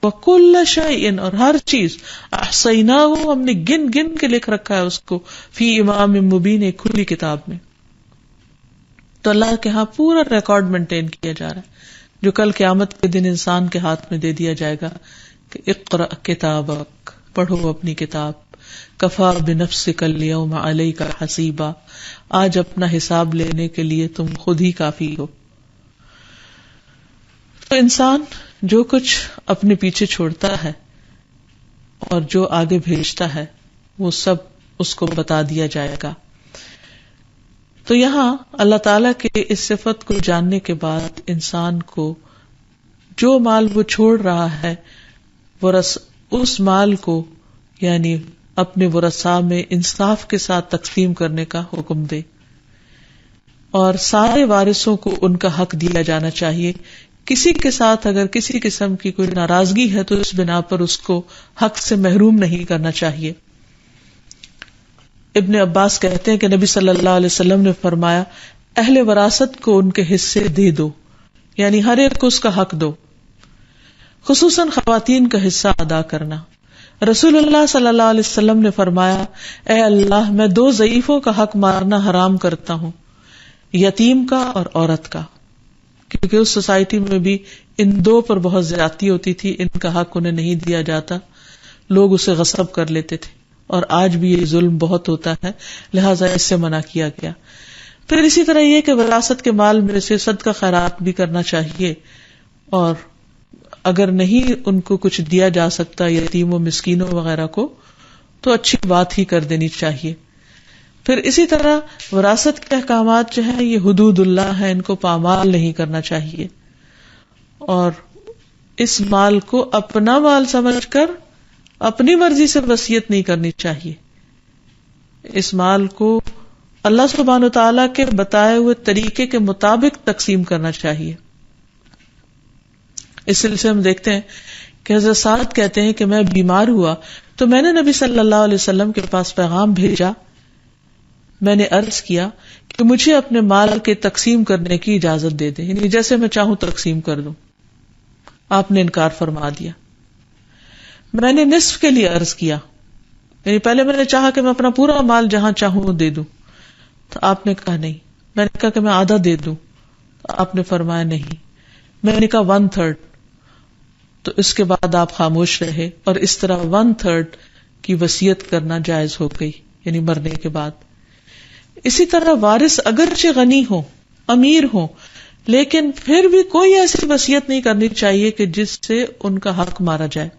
وکل شیء اور ہر چیز احصیناہ ہم نے گن گن کے لکھ رکھا ہے اس کو فی امام مبین ایک کھلی کتاب میں. تو اللہ کے ہاں پورا ریکارڈ مینٹین کیا جا رہا ہے جو کل قیامت کے دن انسان کے ہاتھ میں دے دیا جائے گا کہ اقرأ کتابک، پڑھو اپنی کتاب، کفا بنفسک اليوم علیک حسیبا، آج اپنا حساب لینے کے لیے تم خود ہی کافی ہو. تو انسان جو کچھ اپنے پیچھے چھوڑتا ہے اور جو آگے بھیجتا ہے وہ سب اس کو بتا دیا جائے گا. تو یہاں اللہ تعالی کے اس صفت کو جاننے کے بعد انسان کو جو مال وہ چھوڑ رہا ہے اس مال کو یعنی اپنے ورثاء میں انصاف کے ساتھ تقسیم کرنے کا حکم دے، اور سارے وارثوں کو ان کا حق دیا جانا چاہیے. کسی کے ساتھ اگر کسی قسم کی کوئی ناراضگی ہے تو اس بنا پر اس کو حق سے محروم نہیں کرنا چاہیے. ابن عباس کہتے ہیں کہ نبی صلی اللہ علیہ وسلم نے فرمایا اہل وراثت کو ان کے حصے دے دو، یعنی ہر ایک کو اس کا حق دو، خصوصاً خواتین کا حصہ ادا کرنا. رسول اللہ صلی اللہ علیہ وسلم نے فرمایا اے اللہ میں 2 ضعیفوں کا حق مارنا حرام کرتا ہوں، یتیم کا اور عورت کا، کیونکہ اس سوسائٹی میں بھی ان 2 پر بہت زیادتی ہوتی تھی، ان کا حق انہیں نہیں دیا جاتا، لوگ اسے غصب کر لیتے تھے، اور آج بھی یہ ظلم بہت ہوتا ہے، لہٰذا اس سے منع کیا گیا. پھر اسی طرح یہ کہ وراثت کے مال میں سے صدقہ خیرات بھی کرنا چاہیے، اور اگر نہیں ان کو کچھ دیا جا سکتا یتیموں مسکینوں وغیرہ کو تو اچھی بات ہی کر دینی چاہیے. پھر اسی طرح وراثت کے احکامات جو ہیں یہ حدود اللہ ہیں، ان کو پامال نہیں کرنا چاہیے، اور اس مال کو اپنا مال سمجھ کر اپنی مرضی سے وصیت نہیں کرنی چاہیے. اس مال کو اللہ سبحانہ وتعالیٰ کے بتائے ہوئے طریقے کے مطابق تقسیم کرنا چاہیے. اس سلسلے میں دیکھتے ہیں کہ حضرت سعد کہتے ہیں کہ میں بیمار ہوا تو میں نے نبی صلی اللہ علیہ وسلم کے پاس پیغام بھیجا، میں نے عرض کیا کہ مجھے اپنے مال کے تقسیم کرنے کی اجازت دے دیں، یعنی جیسے میں چاہوں تقسیم کر دوں. آپ نے انکار فرما دیا. میں نے نصف کے لیے عرض کیا، یعنی پہلے میں نے چاہا کہ میں اپنا پورا مال جہاں چاہوں دے دوں، تو آپ نے کہا نہیں. میں نے کہا کہ میں آدھا دے دوں، تو آپ نے فرمایا نہیں. میں نے کہا 1/3، تو اس کے بعد آپ خاموش رہے، اور اس طرح 1/3 کی وصیت کرنا جائز ہو گئی، یعنی مرنے کے بعد. اسی طرح وارث اگرچہ غنی ہو، امیر ہو، لیکن پھر بھی کوئی ایسی وصیت نہیں کرنی چاہیے کہ جس سے ان کا حق مارا جائے.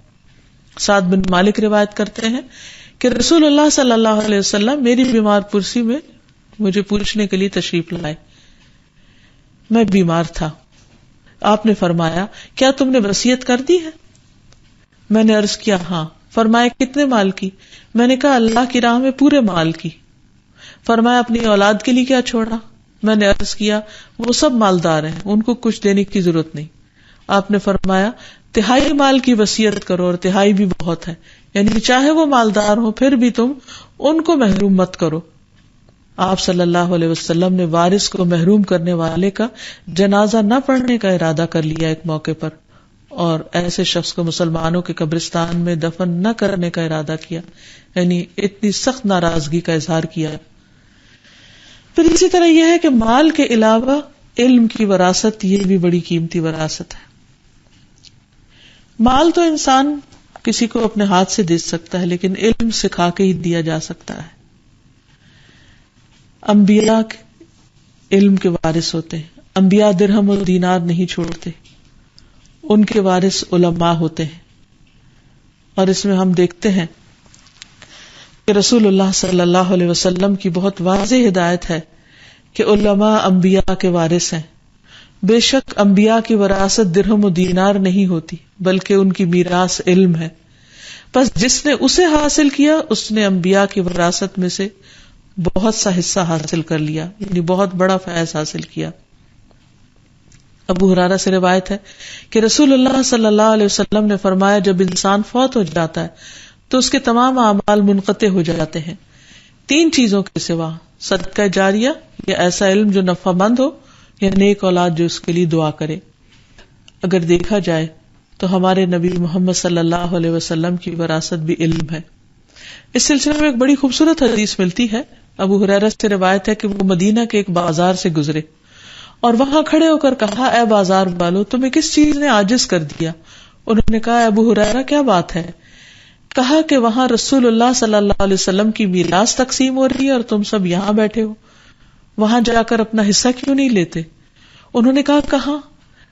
سعد بن مالک روایت کرتے ہیں کہ رسول اللہ صلی اللہ علیہ وسلم میری بیمار پرسی میں مجھے پوچھنے کے لیے تشریف لائے. میں بیمار تھا. آپ نے فرمایا کیا تم نے وصیت کر دی ہے؟ میں نے عرض کیا ہاں. فرمایا کتنے مال کی؟ میں نے کہا اللہ کی راہ میں پورے مال کی. فرمایا اپنی اولاد کے لیے کیا چھوڑا؟ میں نے عرض کیا وہ سب مالدار ہیں، ان کو کچھ دینے کی ضرورت نہیں. آپ نے فرمایا 1/3 مال کی وصیت کرو، اور 1/3 بھی بہت ہے، یعنی چاہے وہ مالدار ہو پھر بھی تم ان کو محروم مت کرو. آپ صلی اللہ علیہ وسلم نے وارث کو محروم کرنے والے کا جنازہ نہ پڑھنے کا ارادہ کر لیا ایک موقع پر، اور ایسے شخص کو مسلمانوں کے قبرستان میں دفن نہ کرنے کا ارادہ کیا، یعنی اتنی سخت ناراضگی کا اظہار کیا. پھر اسی طرح یہ ہے کہ مال کے علاوہ علم کی وراثت یہ بھی بڑی قیمتی وراثت ہے. مال تو انسان کسی کو اپنے ہاتھ سے دے سکتا ہے، لیکن علم سکھا کے ہی دیا جا سکتا ہے. انبیاء علم کے وارث ہوتے ہیں. انبیاء درہم و دینار نہیں چھوڑتے، ان کے وارث علماء ہوتے ہیں. اور اس میں ہم دیکھتے ہیں کہ رسول اللہ صلی اللہ علیہ وسلم کی بہت واضح ہدایت ہے کہ علماء انبیاء کے وارث ہیں. بے شک انبیاء کی وراثت درہم و دینار نہیں ہوتی، بلکہ ان کی میراث علم ہے. بس جس نے اسے حاصل کیا اس نے انبیاء کی وراثت میں سے بہت سا حصہ حاصل کر لیا، یعنی بہت بڑا فیض حاصل کیا۔ ابو ہریرہ سے روایت ہے کہ رسول اللہ صلی اللہ علیہ وسلم نے فرمایا جب انسان فوت ہو جاتا ہے تو اس کے تمام اعمال منقطع ہو جاتے ہیں 3 چیزوں کے سوا، صدقہ جاریہ یا ایسا علم جو نفع مند ہو، یا نیک اولاد جو اس کے لیے دعا کرے۔ اگر دیکھا جائے تو ہمارے نبی محمد صلی اللہ علیہ وسلم کی وراثت بھی علم ہے۔ اس سلسلے میں ایک بڑی خوبصورت حدیث ملتی ہے۔ ابو ہریرہ سے روایت ہے کہ وہ مدینہ کے ایک بازار سے گزرے اور وہاں کھڑے ہو کر کہا، اے بازار والو، تمہیں کس چیز نے عاجز کر دیا؟ انہوں نے کہا، ابو ہریرہ کیا بات ہے؟ کہا کہ وہاں رسول اللہ صلی اللہ علیہ وسلم کی میراث تقسیم ہو رہی ہے اور تم سب یہاں بیٹھے ہو، وہاں جا کر اپنا حصہ کیوں نہیں لیتے؟ انہوں نے کہا، کہاں؟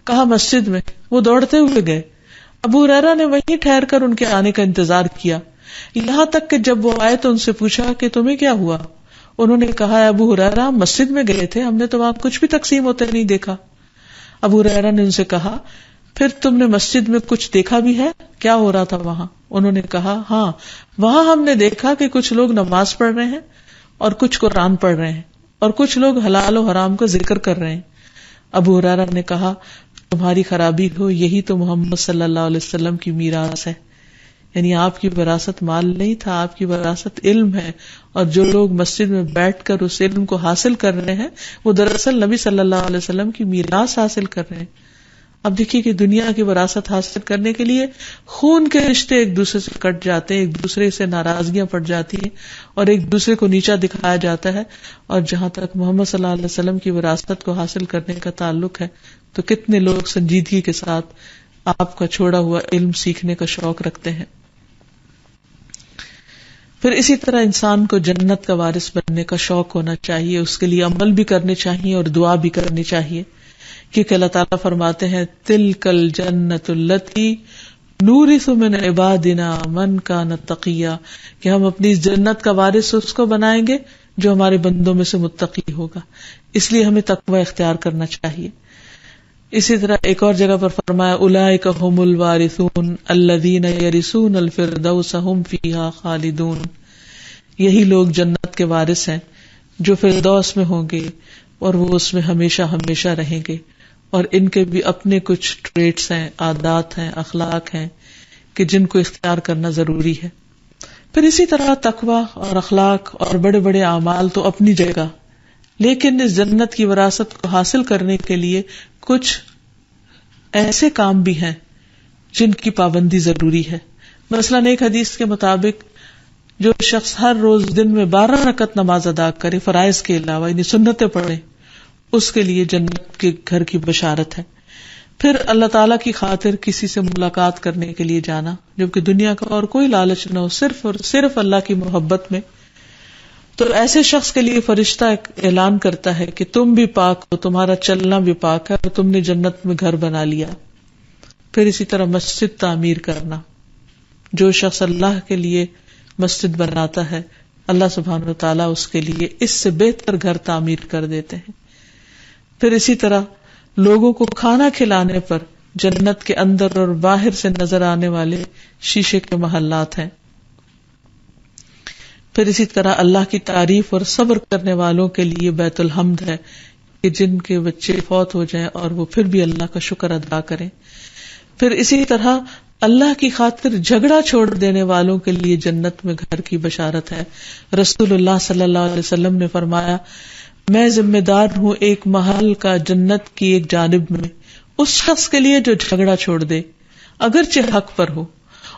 کہا مسجد میں۔ وہ دوڑتے ہوئے گئے۔ ابو ہریرہ نے وہیں ٹھہر کر ان کے آنے کا انتظار کیا، یہاں تک کہ جب وہ آئے تو ان سے پوچھا کہ تمہیں کیا ہوا؟ انہوں نے کہا، ابو ہریرہ مسجد میں گئے تھے، ہم نے تو وہاں کچھ بھی تقسیم ہوتے نہیں دیکھا۔ ابو ہریرہ نے ان سے کہا، پھر تم نے مسجد میں کچھ دیکھا بھی ہے؟ کیا ہو رہا تھا وہاں؟ انہوں نے کہا، ہاں، وہاں ہم نے دیکھا کہ کچھ لوگ نماز پڑھ رہے ہیں اور کچھ قرآن پڑھ رہے ہیں اور کچھ لوگ حلال و حرام کا ذکر کر رہے ہیں۔ ابو ہریرہ نے کہا، تمہاری خرابی ہو، یہی تو محمد صلی اللہ علیہ وسلم کی میراث ہے، یعنی آپ کی وراثت مال نہیں تھا، آپ کی وراثت علم ہے، اور جو لوگ مسجد میں بیٹھ کر اس علم کو حاصل کر رہے ہیں وہ دراصل نبی صلی اللہ علیہ وسلم کی میراث حاصل کر رہے ہیں۔ اب دیکھیے کہ دنیا کی وراثت حاصل کرنے کے لیے خون کے رشتے ایک دوسرے سے کٹ جاتے ہیں، ایک دوسرے سے ناراضگیاں پڑ جاتی ہیں اور ایک دوسرے کو نیچا دکھایا جاتا ہے، اور جہاں تک محمد صلی اللہ علیہ وسلم کی وراثت کو حاصل کرنے کا تعلق ہے تو کتنے لوگ سنجیدگی کے ساتھ آپ کا چھوڑا ہوا علم سیکھنے کا شوق رکھتے ہیں۔ پھر اسی طرح انسان کو جنت کا وارث بننے کا شوق ہونا چاہیے، اس کے لیے عمل بھی کرنے چاہیے اور دعا بھی کرنی چاہیے، کیونکہ اللہ تعالیٰ فرماتے ہیں، تِلْكَ الْجَنَّةُ الَّتِي نُورِثُ مِنْ عِبَادِنَا مَنْ كَانَ تَقِيًّا، کہ ہم اپنی اس جنت کا وارث اس کو بنائیں گے جو ہمارے بندوں میں سے متقی ہوگا، اس لیے ہمیں تقوی اختیار کرنا چاہیے۔ اسی طرح ایک اور جگہ پر فرمایا، اولئک هم الوارثون الذین یرثون الفردوس هم فیہا خالدون، یہی لوگ جنت کے وارث ہیں جو فردوس میں ہوں گے اور وہ اس میں ہمیشہ ہمیشہ رہیں گے، اور ان کے بھی اپنے کچھ ٹریٹس ہیں، عادات ہیں، اخلاق ہیں کہ جن کو اختیار کرنا ضروری ہے۔ پھر اسی طرح تقوی اور اخلاق اور بڑے بڑے اعمال تو اپنی جگہ، لیکن اس جنت کی وراثت کو حاصل کرنے کے لیے کچھ ایسے کام بھی ہیں جن کی پابندی ضروری ہے۔ مثلاً ایک حدیث کے مطابق جو شخص ہر روز دن میں 12 رکعت نماز ادا کرے فرائض کے علاوہ، یعنی سنتیں پڑھے، اس کے لیے جنت کے گھر کی بشارت ہے۔ پھر اللہ تعالیٰ کی خاطر کسی سے ملاقات کرنے کے لیے جانا، جبکہ دنیا کا اور کوئی لالچ نہ ہو، صرف اور صرف اللہ کی محبت میں، تو ایسے شخص کے لیے فرشتہ اعلان کرتا ہے کہ تم بھی پاک ہو، تمہارا چلنا بھی پاک ہے اور تم نے جنت میں گھر بنا لیا۔ پھر اسی طرح مسجد تعمیر کرنا، جو شخص اللہ کے لیے مسجد بناتا ہے اللہ سبحانہ وتعالیٰ اس کے لیے اس سے بہتر گھر تعمیر کر دیتے ہیں۔ پھر اسی طرح لوگوں کو کھانا کھلانے پر جنت کے اندر اور باہر سے نظر آنے والے شیشے کے محلات ہیں۔ پھر اسی طرح اللہ کی تعریف اور صبر کرنے والوں کے لیے بیت الحمد ہے کہ جن کے بچے فوت ہو جائیں اور وہ پھر بھی اللہ کا شکر ادا کریں۔ پھر اسی طرح اللہ کی خاطر جھگڑا چھوڑ دینے والوں کے لیے جنت میں گھر کی بشارت ہے۔ رسول اللہ صلی اللہ علیہ وسلم نے فرمایا، میں ذمہ دار ہوں ایک محل کا جنت کی ایک جانب میں اس شخص کے لیے جو جھگڑا چھوڑ دے اگرچہ حق پر ہو،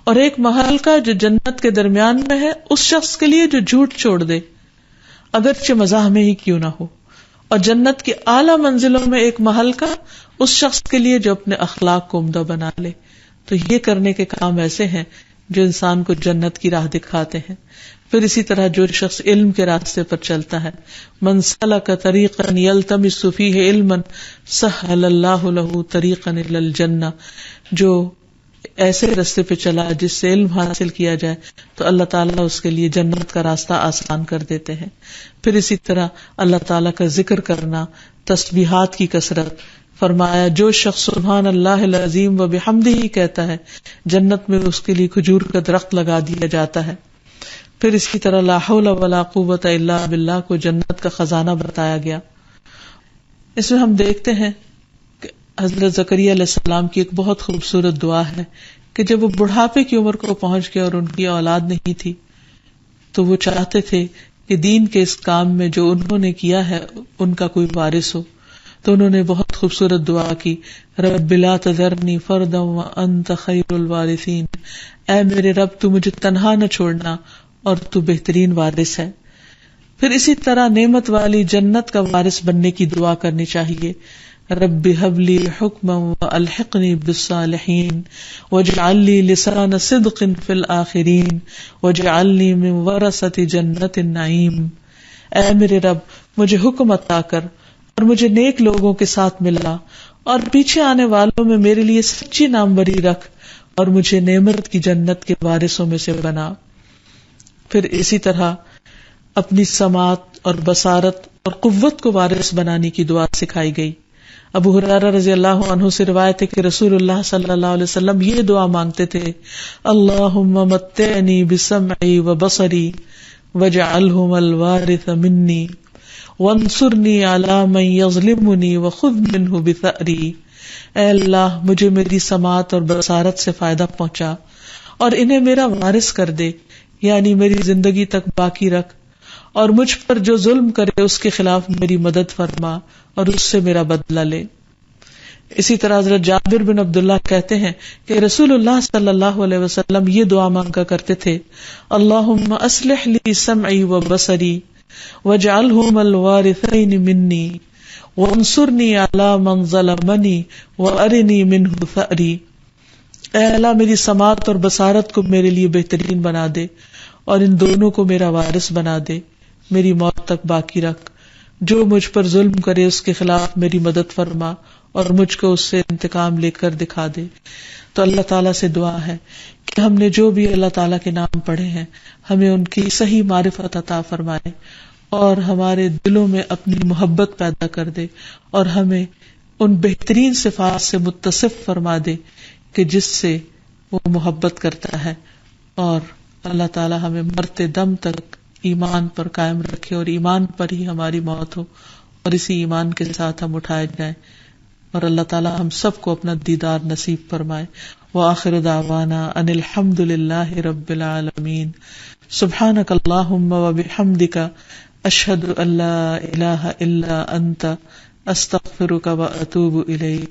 اور ایک محل کا جو جنت کے درمیان میں ہے اس شخص کے لیے جو جھوٹ چھوڑ دے اگرچہ مزاح میں ہی کیوں نہ ہو، اور جنت کی اعلیٰ منزلوں میں ایک محل کا اس شخص کے لیے جو اپنے اخلاق کو عمدہ بنا لے۔ تو یہ کرنے کے کام ایسے ہیں جو انسان کو جنت کی راہ دکھاتے ہیں۔ پھر اسی طرح جو شخص علم کے راستے پر چلتا ہے، من سلک طریقا یلتمس فیہ علما سہل اللہ لہ طریقا الی الجنہ، جو ایسے راستے پہ چلا جس سے علم حاصل کیا جائے تو اللہ تعالیٰ اس کے لیے جنت کا راستہ آسان کر دیتے ہیں۔ پھر اسی طرح اللہ تعالیٰ کا ذکر کرنا، تسبیحات کی کثرت، فرمایا جو شخص سبحان اللہ العظیم و بحمدہ کہتا ہے جنت میں اس کے لیے کھجور کا درخت لگا دیا جاتا ہے. پھر اسی طرح لا حول ولا قوت الا باللہ کو جنت کا خزانہ بتایا گیا. اس میں ہم دیکھتے ہیں کہ حضرت زکریا علیہ السلام کی ایک بہت خوبصورت دعا ہے کہ جب وہ بڑھاپے کی عمر کو پہنچ گئے اور ان کی اولاد نہیں تھی تو وہ چاہتے تھے کہ دین کے اس کام میں جو انہوں نے کیا ہے ان کا کوئی وارث ہو. تو انہوں نے بہت خوبصورت دعا کی رب لا تذرنی فردا وانت خیر الوارثین، اے میرے رب تو مجھے تنہا نہ چھوڑنا اور تو بہترین وارث ہے. پھر اسی طرح نعمت والی جنت کا وارث بننے کی دعا کرنی چاہیے. رب هب لی حکما والحقنی بالصالحین واجعل لی لسان صدق فی الآخرین واجعلنی من ورثۃ جنت النعیم. اے میرے رب مجھے حکم عطا کر اور مجھے نیک لوگوں کے ساتھ ملا اور پیچھے آنے والوں میں میرے لیے سچی ناموری رکھ اور مجھے نعمت کی جنت کے وارثوں میں سے بنا. پھر اسی طرح اپنی سماعت اور بصارت اور قوت کو وارث بنانے کی دعا سکھائی گئی. ابو ہریرہ رضی اللہ عنہ سے روایت ہے کہ رسول اللہ صلی اللہ علیہ وسلم یہ دعا مانگتے تھے اللہم متعنی بسمعی وبصری واجعلہم الوارث منی وانصرنی علی من یظلمنی وخذ منہ بثأری. اے اللہ مجھے میری سماعت اور بصارت سے فائدہ پہنچا اور انہیں میرا وارث کر دے، یعنی میری زندگی تک باقی رکھ، اور مجھ پر جو ظلم کرے اس کے خلاف میری مدد فرما اور اس سے میرا بدلہ لے. اسی طرح حضرت جابر بن عبداللہ کہتے ہیں کہ رسول اللہ صلی اللہ علیہ وسلم یہ دعا مانگا کرتے تھے اللہم اصلح لی سمعی و بصری واجعلہم الوارثین منی وانصرنی علی من ظلمنی وارنی منہ ثأری. اے اللہ میری سماعت اور بصارت کو میرے لیے بہترین بنا دے اور ان دونوں کو میرا وارث بنا دے، میری موت تک باقی رکھ، جو مجھ پر ظلم کرے اس کے خلاف میری مدد فرما اور مجھ کو اس سے انتقام لے کر دکھا دے. تو اللہ تعالیٰ سے دعا ہے کہ ہم نے جو بھی اللہ تعالیٰ کے نام پڑھے ہیں ہمیں ان کی صحیح معرفت عطا فرمائے اور ہمارے دلوں میں اپنی محبت پیدا کر دے اور ہمیں ان بہترین صفات سے متصف فرما دے کہ جس سے وہ محبت کرتا ہے. اور اللہ تعالیٰ ہمیں مرتے دم تک ایمان پر قائم رکھے اور ایمان پر ہی ہماری موت ہو اور اسی ایمان کے ساتھ ہم اٹھائے جائیں اور اللہ تعالیٰ ہم سب کو اپنا دیدار نصیب فرمائے. وآخر دعوانا ان الحمد للہ رب العالمین. سبحانک اللہم وبحمدک اشہد ان لا الہ الا انت استغفرک واتوب الیک.